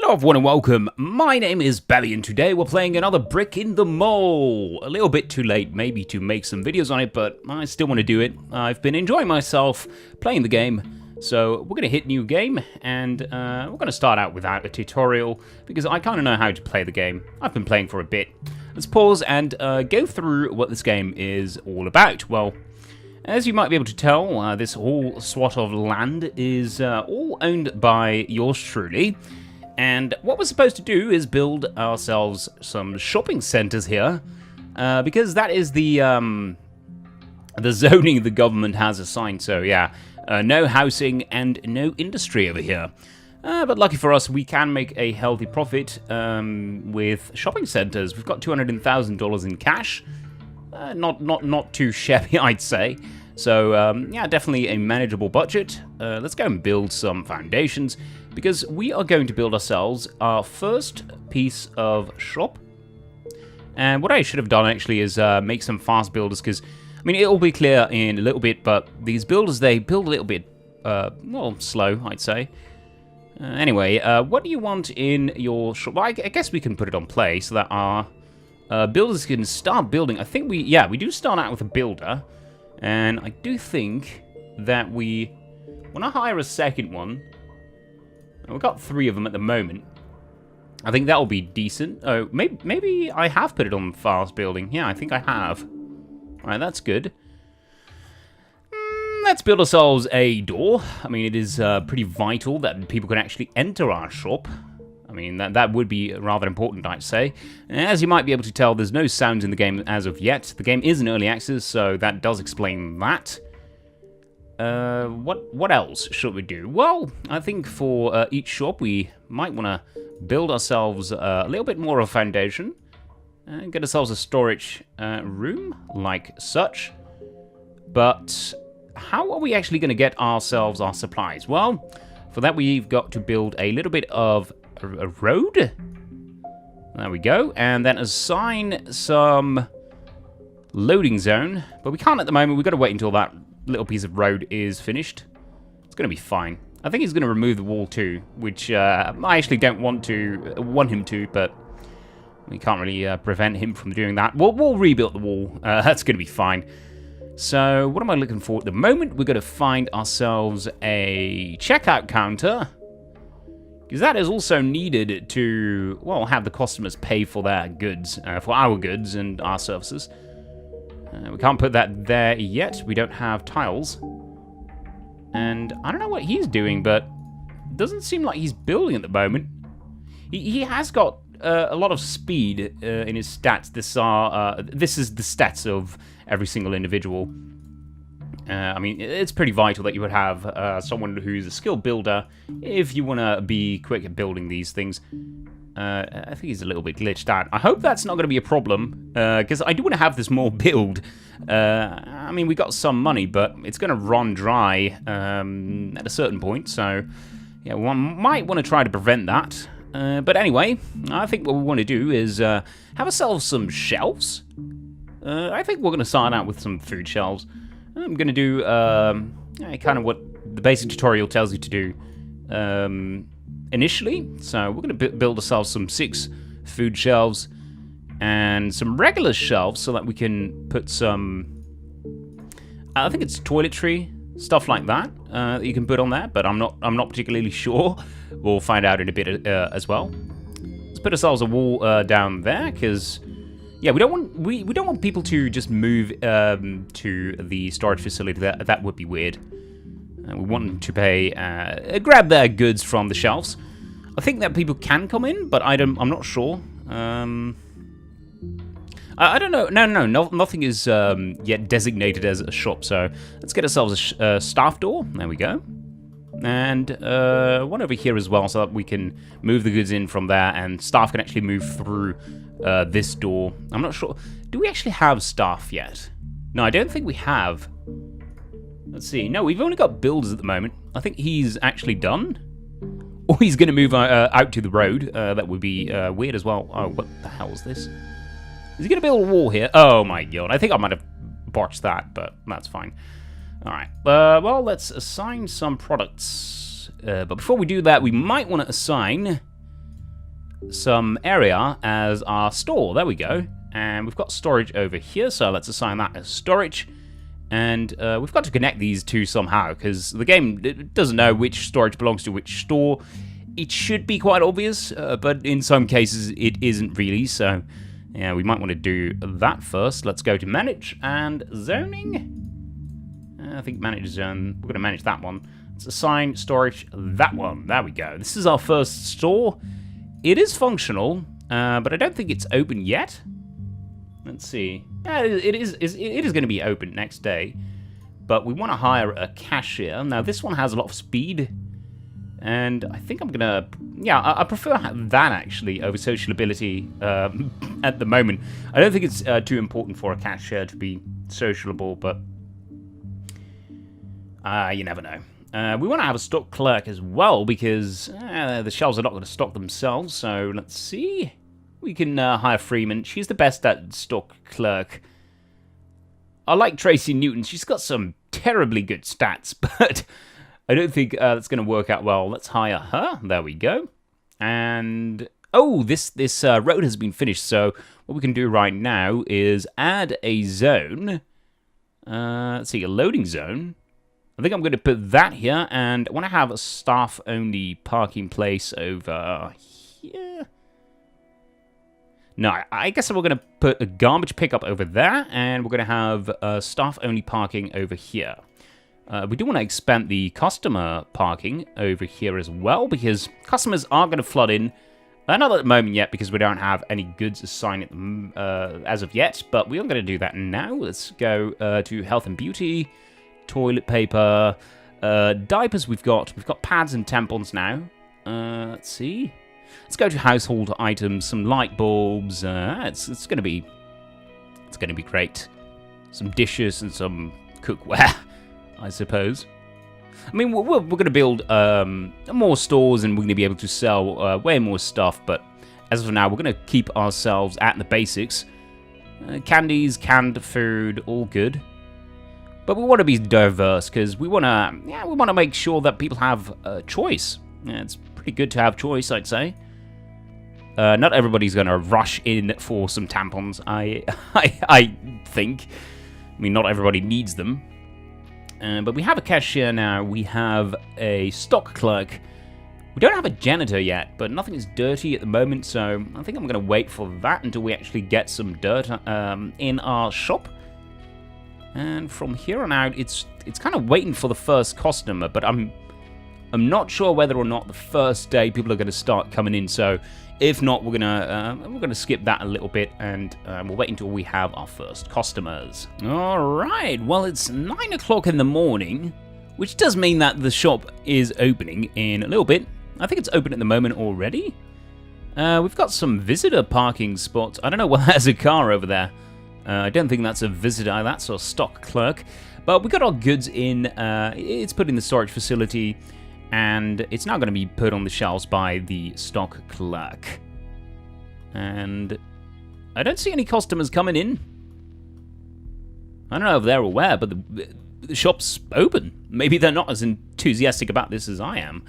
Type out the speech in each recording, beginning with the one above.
Hello everyone and welcome. My name is Belly and today we're playing another Brick in the Mole. A little bit too late maybe to make some videos on it, but I still want to do it. I've been enjoying myself playing the game, so we're going to hit new game and we're going to start out without a tutorial because I kind of know how to play the game. I've been playing for a bit. Let's pause and go through what this game is all about. Well, as you might be able to tell, this whole swat of land is all owned by yours truly. And what we're supposed to do is build ourselves some shopping centers here, because that is the zoning the government has assigned. So yeah, no housing and no industry over here. But lucky for us, we can make a healthy profit with shopping centers. We've got $200,000 in cash. Not too shabby, I'd say. So yeah, definitely a manageable budget. Let's go and build some foundations, because we are going to build ourselves our first piece of shop. And what I should have done actually is make some fast builders, because I mean it'll be clear in a little bit, but these builders, they build a little bit well, slow, I'd say. Anyway, what do you want in your shop? Well, I guess we can put it on play so that our builders can start building. I think we do start out with a builder. And I do think that we want to hire a second one. We've got 3 of them at the moment. I think that'll be decent. Oh, maybe I have put it on fast building. Yeah, I think I have. Alright, that's good. Let's build ourselves a door. I mean, it is pretty vital that people can actually enter our shop. I mean, that would be rather important, I'd say. As you might be able to tell, there's no sounds in the game as of yet. The game is in early access, so that does explain that. What else should we do? Well, I think for each shop, we might want to build ourselves a little bit more of a foundation. And get ourselves a storage room, like such. But how are we actually going to get ourselves our supplies? Well, for that we've got to build a little bit of a road. There we go. And then assign some loading zone. But we can't at the moment. We've got to wait until that little piece of road is finished. It's going to be fine. I think he's going to remove the wall too, which I actually don't want him to, but we can't really prevent him from doing that. We'll rebuild the wall. That's going to be fine. So what am I looking for at the moment? We're going to find ourselves a checkout counter, because that is also needed to, well, have the customers pay for their goods, for our goods and our services. We can't put that there yet. We don't have tiles. And I don't know what he's doing, but it doesn't seem like he's building at the moment. He has got a lot of speed in his stats. This is the stats of every single individual. I mean, it's pretty vital that you would have someone who's a skilled builder if you want to be quick at building these things. I think he's a little bit glitched out. I hope that's not going to be a problem, because I do want to have this more build. I mean, we got some money, but it's going to run dry at a certain point, so yeah, one might want to try to prevent that. But anyway, I think what we want to do is have ourselves some shelves. I think we're going to start out with some food shelves. I'm going to do kind of what the basic tutorial tells you to do initially. So we're going to build ourselves some 6 food shelves and some regular shelves so that we can put some, I think it's toiletry, stuff like that, that you can put on there, but I'm not particularly sure. We'll find out in a bit as well. Let's put ourselves a wall down there, because yeah, we don't want people to just move to the storage facility. That would be weird. We want them to pay, grab their goods from the shelves. I think that people can come in, but I'm not sure. I don't know. No, nothing is yet designated as a shop. So let's get ourselves a staff door. There we go. And one over here as well, so that we can move the goods in from there, and staff can actually move through this door. I'm not sure. Do we actually have staff yet? No, I don't think we have. Let's see. No, we've only got builders at the moment. I think he's actually done. Or he's going to move out to the road. That would be weird as well. Oh, what the hell is this? Is he going to build a wall here? Oh my god. I think I might have botched that, but that's fine. Alright. Well, let's assign some products. But before we do that, we might want to assign some area as our store. There we go. And we've got storage over here, so let's assign that as storage. And we've got to connect these two somehow, because the game doesn't know which storage belongs to which store. It should be quite obvious, but in some cases it isn't really, so yeah, we might want to do that first. Let's go to manage and zoning. I think manage zone, we're going to manage that one. Let's assign storage that one. There we go. This is our first store. It is functional, but I don't think it's open yet. Let's see. Yeah, it is going to be open next day, but we want to hire a cashier. Now, this one has a lot of speed, and I think I'm going to... Yeah, I prefer that, actually, over social ability at the moment. I don't think it's too important for a cashier to be sociable, but you never know. We want to have a stock clerk as well, because the shelves are not going to stock themselves, so let's see. We can hire Freeman. She's the best at stock clerk. I like Tracy Newton. She's got some terribly good stats, but I don't think that's going to work out well. Let's hire her. There we go. And, oh, this road has been finished, so what we can do right now is add a zone. Let's see, a loading zone. I think I'm going to put that here, and I want to have a staff-only parking place over here. No, I guess we're going to put a garbage pickup over there, and we're going to have staff-only parking over here. We do want to expand the customer parking over here as well, because customers are going to flood in. Not at the moment yet, because we don't have any goods assigned as of yet, but we are going to do that now. Let's go to health and beauty, toilet paper, diapers we've got pads and tampons now. Let's see. Let's go to household items, some light bulbs. It's going to be great. Some dishes and some cookware, I suppose. I mean, we're going to build more stores, and we're going to be able to sell way more stuff. But as of now, we're going to keep ourselves at the basics. Candies, canned food, all good. But we want to be diverse, because we want to make sure that people have a choice. Yeah, it's pretty good to have choice, I'd say. Not everybody's going to rush in for some tampons, I think. I mean, not everybody needs them. But we have a cashier now. We have a stock clerk. We don't have a janitor yet, but nothing is dirty at the moment, so I think I'm going to wait for that until we actually get some dirt in our shop. And from here on out, it's kind of waiting for the first customer, but I'm not sure whether or not the first day people are going to start coming in. So if not, we're gonna skip that a little bit, and we'll wait until we have our first customers. All right. Well, it's 9 o'clock in the morning, which does mean that the shop is opening in a little bit. I think it's open at the moment already. We've got some visitor parking spots. I don't know why there's a car over there. I don't think that's a visitor. That's a stock clerk. But we got our goods in. It's put in the storage facility, and it's now going to be put on the shelves by the stock clerk. And I don't see any customers coming in. I don't know if they're aware, but the shop's open. Maybe they're not as enthusiastic about this as I am.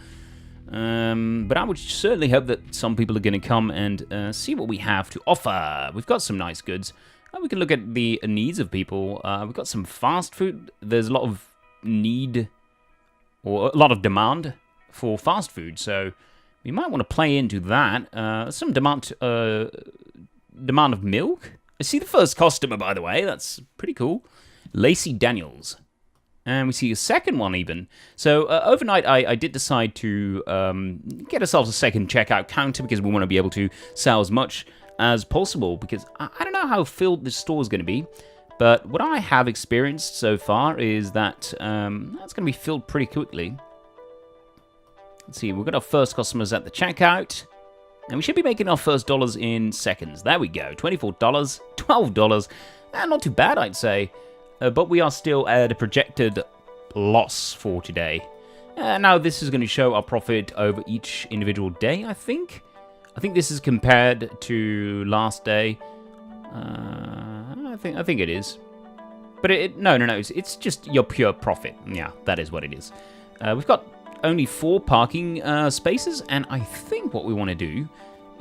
But I would certainly hope that some people are going to come and see what we have to offer. We've got some nice goods. We can look at the needs of people. We've got some fast food. There's a lot of need, or a lot of demand for fast food, so we might want to play into that. Some demand of milk. I see the first customer, by the way. That's pretty cool. Lacey Daniels. And we see a second one even. So overnight, I did decide to get ourselves a second checkout counter, because we want to be able to sell as much as possible, because I don't know how filled this store is going to be. But what I have experienced so far is that that's going to be filled pretty quickly. Let's see, we've got our first customers at the checkout. And we should be making our first dollars in seconds. There we go, $24, $12. Not too bad, I'd say. But we are still at a projected loss for today. Now, this is going to show our profit over each individual day, I think. I think this is compared to last day. I think it is. But no, it's just your pure profit. Yeah, that is what it is. We've got only 4 parking spaces, and I think what we want to do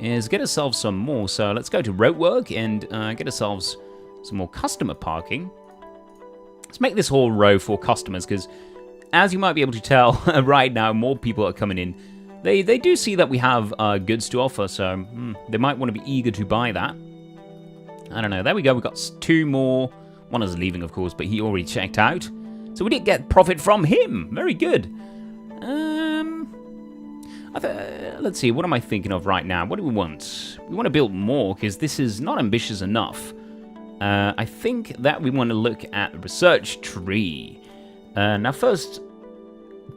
is get ourselves some more. So let's go to roadwork and get ourselves some more customer parking. Let's make this whole row for customers, because as you might be able to tell, right now more people are coming in. They do see that we have goods to offer, so they might want to be eager to buy that. I don't know. There we go. We've got 2 more. One is leaving, of course, but he already checked out. So we did get profit from him. Very good. Let's see. What am I thinking of right now? What do we want? We want to build more, because this is not ambitious enough. I think that we want to look at the research tree. Now, first,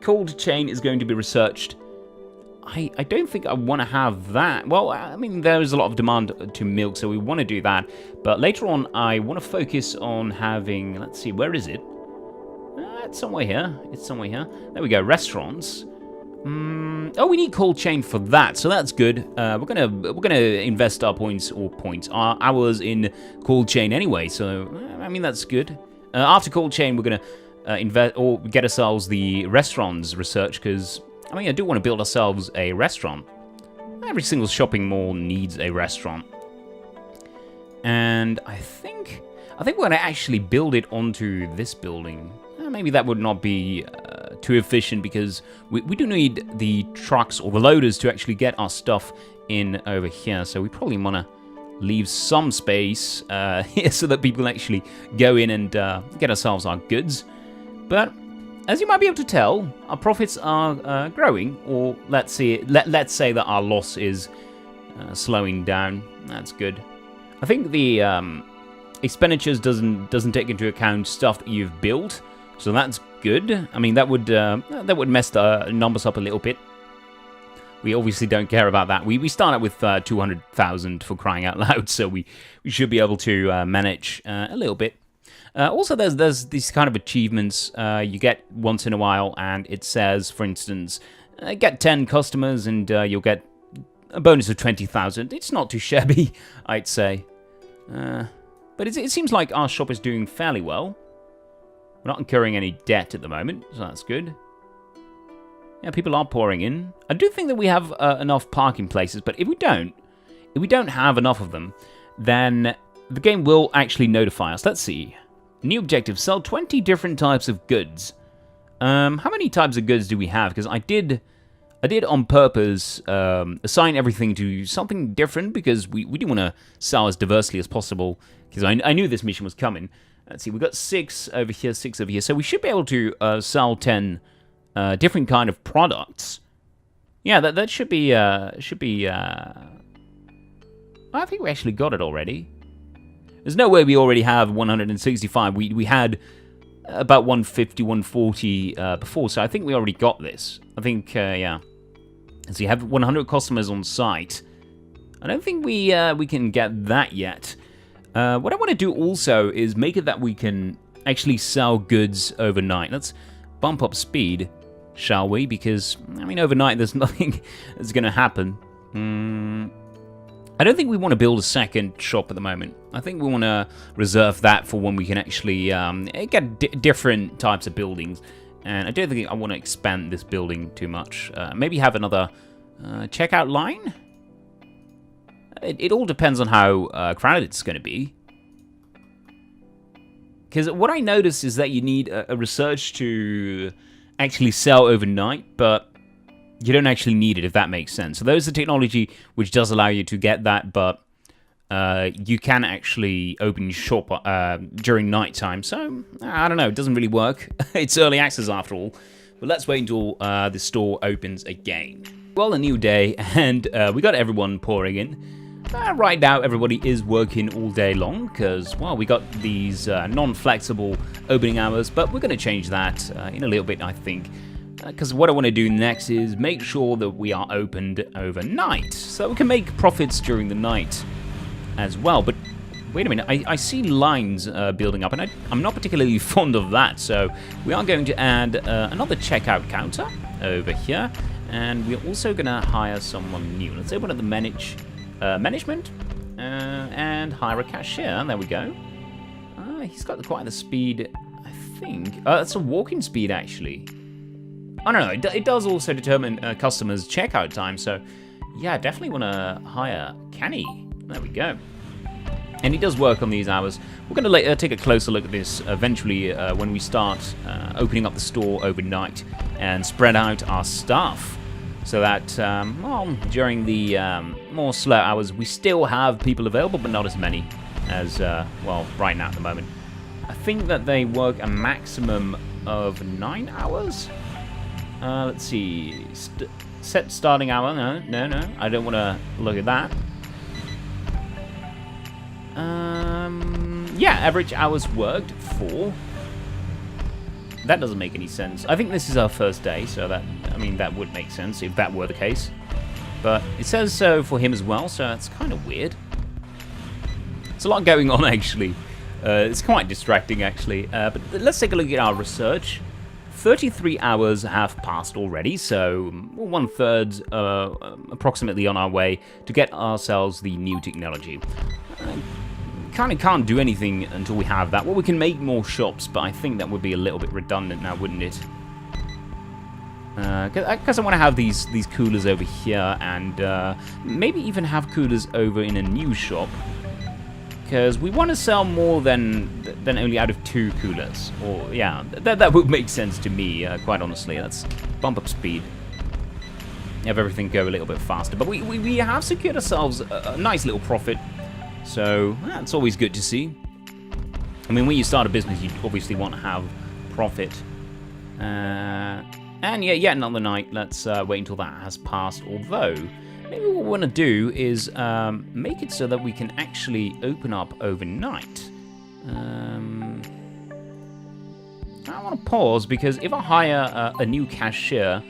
cold chain is going to be researched. I don't think I want to have that. Well, I mean, there is a lot of demand to milk, so we want to do that. But later on, I want to focus on having... Let's see, where is it? It's somewhere here. It's somewhere here. There we go, restaurants. Oh, we need cold chain for that, so that's good. We're gonna invest our our hours in cold chain anyway. So I mean, that's good. After cold chain, we're gonna invest or get ourselves the restaurants research, because I mean, I do want to build ourselves a restaurant. Every single shopping mall needs a restaurant, and I think we're gonna actually build it onto this building. Maybe that would not be too efficient, because we do need the trucks or the loaders to actually get our stuff in over here. So we probably want to leave some space here so that people actually go in and get ourselves our goods. But as you might be able to tell, our profits are growing, or let's say that our loss is slowing down. That's good. I think the expenditures doesn't take into account stuff that you've built. So that's good. I mean, that would mess the numbers up a little bit. We obviously don't care about that. We start out with 200,000 for crying out loud, so we should be able to manage a little bit. Also, there's these kind of achievements you get once in a while, and it says, for instance, get 10 customers and you'll get a bonus of 20,000. It's not too shabby, I'd say. But it seems like our shop is doing fairly well. We're not incurring any debt at the moment, so that's good. Yeah, people are pouring in. I do think that we have enough parking places, but if we don't have enough of them, then the game will actually notify us. Let's see. New objective, sell 20 different types of goods. How many types of goods do we have? Because I did on purpose assign everything to something different, because we do want to sell as diversely as possible, because I knew this mission was coming. Let's see, we've got 6 over here, 6 over here. So we should be able to sell 10 different kind of products. Yeah, that should be... I think we actually got it already. There's no way we already have 165. We had about 150, 140 before, so I think we already got this. I think, yeah. So you have 100 customers on site. I don't think we can get that yet. What I want to do also is make it that we can actually sell goods overnight. Let's bump up speed, shall we? Because, I mean, overnight there's nothing that's going to happen. I don't think we want to build a second shop at the moment. I think we want to reserve that for when we can actually get different types of buildings. And I don't think I want to expand this building too much. Maybe have another checkout line? It all depends on how crowded it's going to be. Because what I noticed is that you need a research to actually sell overnight, but you don't actually need it, if that makes sense. So there's the technology which does allow you to get that, but you can actually open your shop during nighttime. So, I don't know, it doesn't really work. It's early access after all. But let's wait until the store opens again. Well, a new day, and we got everyone pouring in. Right now, everybody is working all day long because, well, we got these non-flexible opening hours, but we're going to change that in a little bit, I think. Because what I want to do next is make sure that we are opened overnight, so we can make profits during the night as well. But wait a minute, I see lines building up, and I'm not particularly fond of that, so we are going to add another checkout counter over here, and we're also going to hire someone new. Let's open up the management and hire a cashier. There we go. He's got quite the speed, I think. That's a walking speed, actually. I don't know. It does also determine customers' checkout time, so Yeah, I definitely want to hire Kenny. There we go. And he does work on these hours. We're going to take a closer look at this eventually when we start opening up the store overnight and spread out our staff. So that, well, during the more slow hours, we still have people available, but not as many as, well, right now at the moment. I think that they work a maximum of 9 hours. Let's see. Set starting hour. No. I don't want to look at that. Yeah, average hours worked 4. That doesn't make any sense. I think this is our first day, so that, I mean, that would make sense if that were the case. But it says so for him as well, so that's kind of weird. It's a lot going on, actually. It's quite distracting, actually. But let's take a look at our research. 33 hours have passed already, so 1/3 approximately on our way to get ourselves the new technology. Kind of can't do anything until we have that. Well, we can make more shops, but I think that would be a little bit redundant now, wouldn't it? Because I want to have these coolers over here, and maybe even have coolers over in a new shop. Because we want to sell more than only out of 2 coolers. Or, yeah, that would make sense to me, quite honestly. Let's bump up speed. Have everything go a little bit faster. But we have secured ourselves a nice little profit. So, that's always good to see. I mean, when you start a business, you obviously want to have profit. And yeah, yet another night. Let's wait until that has passed. Although, maybe what we want to do is make it so that we can actually open up overnight. I want to pause because if I hire a new cashier,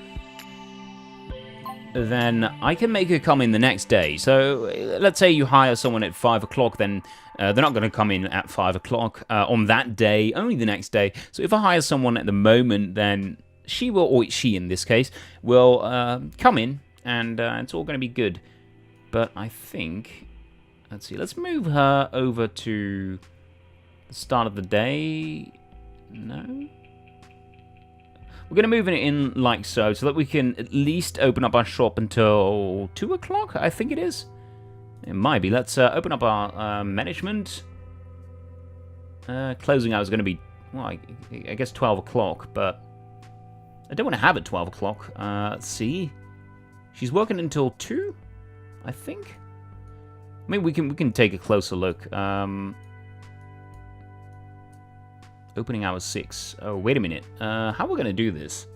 then I can make her come in the next day. So let's say you hire someone at 5 o'clock, then they're not going to come in at 5 o'clock on that day, only the next day. So if I hire someone at the moment, then she will, or she in this case, will come in, and it's all going to be good. But I think, let's see, let's move her over to the start of the day. No? We're going to move it in like so that we can at least open up our shop until 2 o'clock, I think it is. It might be. Let's open up our management. Closing hours is going to be, well, I guess 12 o'clock, but I don't want to have it 12 o'clock. Let's see. She's working until 2, I think. Maybe we can take a closer look. Opening hours 6. Oh, wait a minute. How are we going to do this?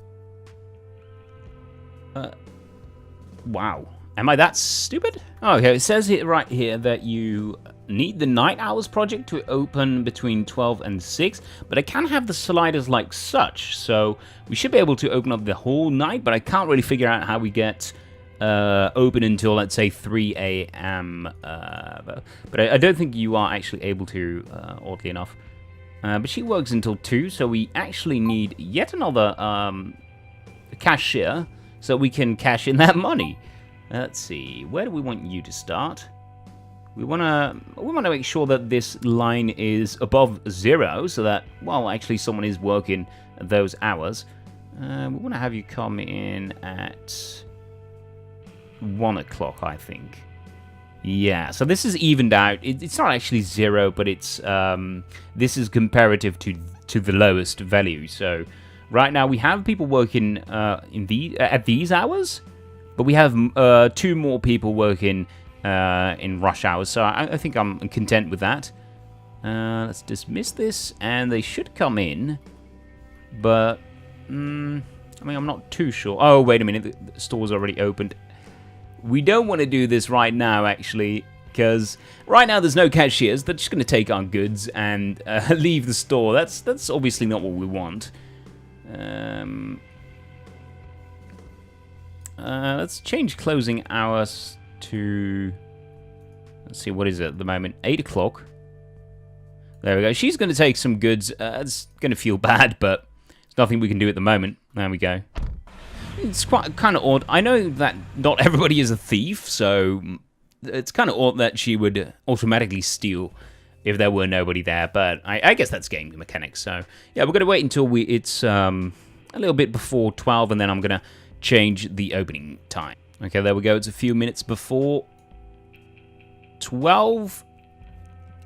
Wow. Am I that stupid? Oh, okay, it says here, right here that you need the night hours project to open between 12 and 6, but I can have the sliders like such, so we should be able to open up the whole night, but I can't really figure out how we get open until, let's say, 3 a.m. But I don't think you are actually able to, oddly enough. But she works until 2, so we actually need yet another cashier so we can cash in that money. Let's see, where do we want you to start? We want to make sure that this line is above 0, so that, well, actually someone is working those hours. We want to have you come in at 1 o'clock, I think. Yeah, so this is evened out. It's not actually 0, but it's this is comparative to the lowest value. So right now we have people working at these hours, but we have 2 more people working in rush hours. So I think I'm content with that. Let's dismiss this, and they should come in, but I mean, I'm not too sure. Oh, wait a minute, the store's already opened. We don't want to do this right now, actually, because right now there's no cashiers. They're just going to take our goods and leave the store. That's obviously not what we want. Let's change closing hours to, let's see, what is it at the moment? 8 o'clock. There we go. She's going to take some goods. It's going to feel bad, but there's nothing we can do at the moment. There we go. It's quite kind of odd. I know that not everybody is a thief, so it's kind of odd that she would automatically steal if there were nobody there. But I guess that's game mechanics. So yeah, we're gonna wait until it's a little bit before 12, and then I'm gonna change the opening time. Okay, there we go. It's a few minutes before 12.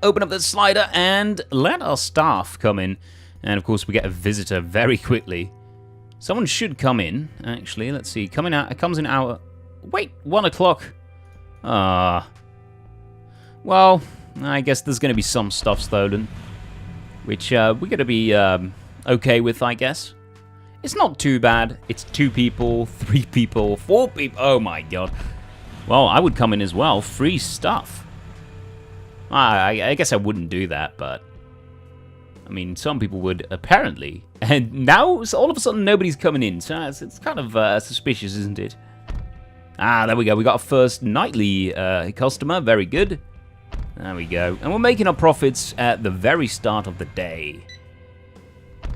Open up the slider and let our staff come in. And of course, we get a visitor very quickly. Someone should come in, actually. Let's see. Coming out. It comes in hour. Wait, 1 o'clock. Well, I guess there's going to be some stuff stolen, which we're going to be okay with, I guess. It's not too bad. It's 2 people, 3 people, 4 people. Oh my god. Well, I would come in as well. Free stuff. I guess I wouldn't do that, but I mean, some people would apparently. And now, all of a sudden, nobody's coming in. So it's kind of suspicious, isn't it? There we go. We got our first nightly customer. Very good. There we go. And we're making our profits at the very start of the day.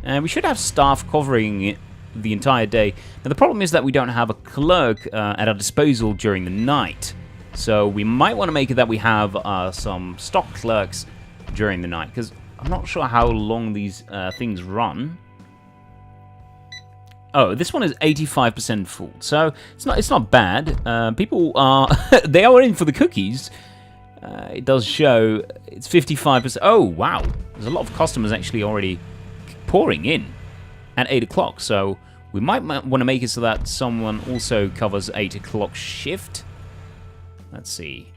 And we should have staff covering the entire day. Now, the problem is that we don't have a clerk at our disposal during the night. So we might want to make it that we have some stock clerks during the night, because I'm not sure how long these things run. Oh, this one is 85% full, so it's not bad. People are they are in for the cookies. It does show it's 55%. Oh wow, there's a lot of customers actually already pouring in at 8 o'clock. So we might want to make it so that someone also covers 8 o'clock shift. Let's see.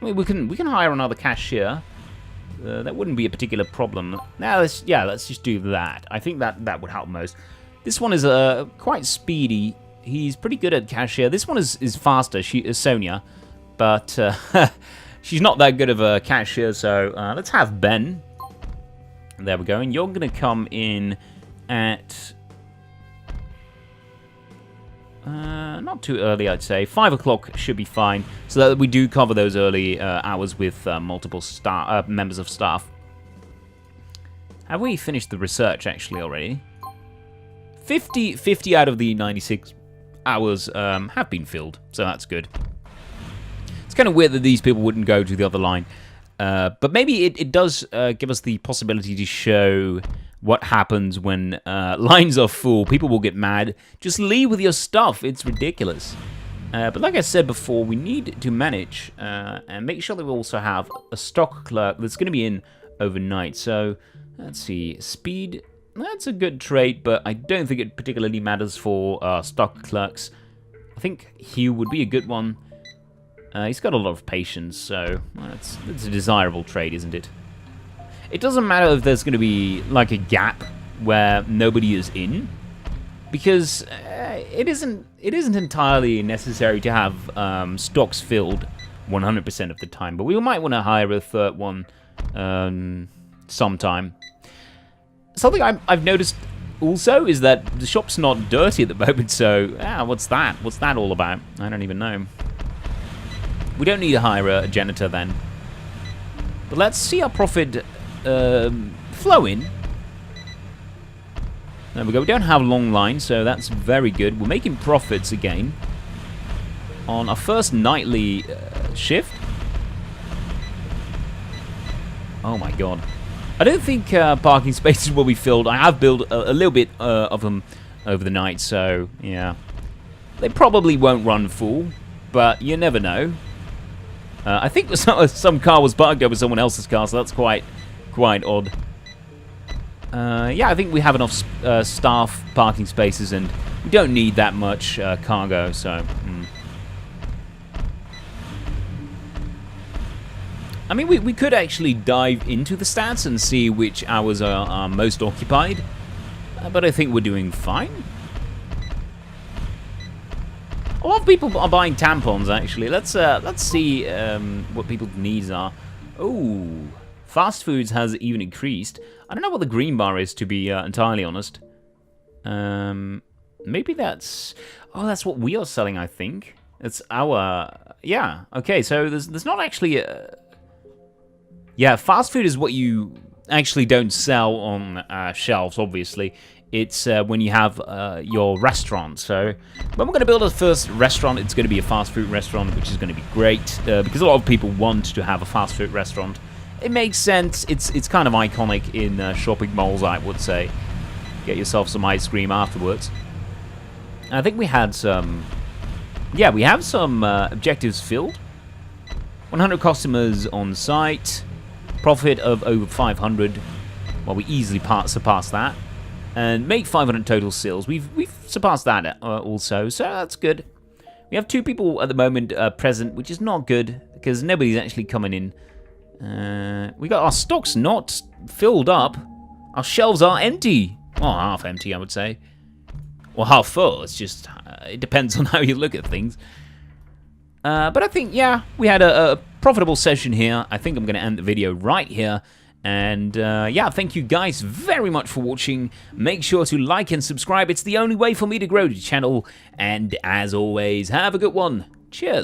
I mean, we can hire another cashier. That wouldn't be a particular problem. Now, let's just do that. I think that would help most. This one is quite speedy. He's pretty good at cashier. This one is faster. She is Sonia, but she's not that good of a cashier. So let's have Ben. There we go. And you're gonna come in at not too early, I'd say. 5 o'clock should be fine, so that we do cover those early hours with multiple members of staff. Have we finished the research, actually, already? 50 out of the 96 hours have been filled, so that's good. It's kind of weird that these people wouldn't go to the other line, but maybe it does give us the possibility to show what happens when lines are full. People will get mad. Just leave with your stuff. It's ridiculous. But like I said before, we need to manage and make sure that we also have a stock clerk that's going to be in overnight. So let's see. Speed. That's a good trait, but I don't think it particularly matters for stock clerks. I think Hugh would be a good one. He's got a lot of patience, so that's a desirable trait, isn't it? It doesn't matter if there's going to be like a gap where nobody is in, because it isn't entirely necessary to have stocks filled 100% of the time. But we might want to hire a third one sometime. Something I've noticed also is that the shop's not dirty at the moment. So what's that? What's that all about? I don't even know. We don't need to hire a janitor then. But let's see our profit flow in. There we go. We don't have long lines, so that's very good. We're making profits again on our first nightly shift. Oh my god. I don't think parking spaces will be filled. I have built a little bit of them over the night, so yeah. They probably won't run full, but you never know. I think some car was parked over someone else's car, so that's quite odd. Yeah, I think we have enough staff parking spaces, and we don't need that much cargo, so... I mean, we could actually dive into the stats and see which hours are most occupied, but I think we're doing fine. A lot of people are buying tampons, actually. Let's see what people's needs are. Oh, fast foods has even increased. I don't know what the green bar is, to be entirely honest. Maybe that's... Oh, that's what we are selling, I think. It's our... Yeah, okay, so there's not actually a... Yeah, fast food is what you actually don't sell on shelves, obviously. It's when you have your restaurant. So when we're going to build our first restaurant, it's going to be a fast food restaurant, which is going to be great because a lot of people want to have a fast food restaurant. It makes sense. It's kind of iconic in shopping malls, I would say. Get yourself some ice cream afterwards. I think we had some yeah, we have some objectives filled. 100 customers on site. Profit of over 500. Well, we easily surpass that. And make 500 total sales. We've surpassed that also, so that's good. We have 2 people at the moment present, which is not good, because nobody's actually coming in. We got our stocks not filled up. Our shelves are empty. Well, half empty, I would say. Or half full. It's just, it depends on how you look at things. But I think, yeah, we had a profitable session here. I think I'm going to end the video right here. And, yeah, thank you guys very much for watching. Make sure to like and subscribe. It's the only way for me to grow the channel. And, as always, have a good one. Cheers.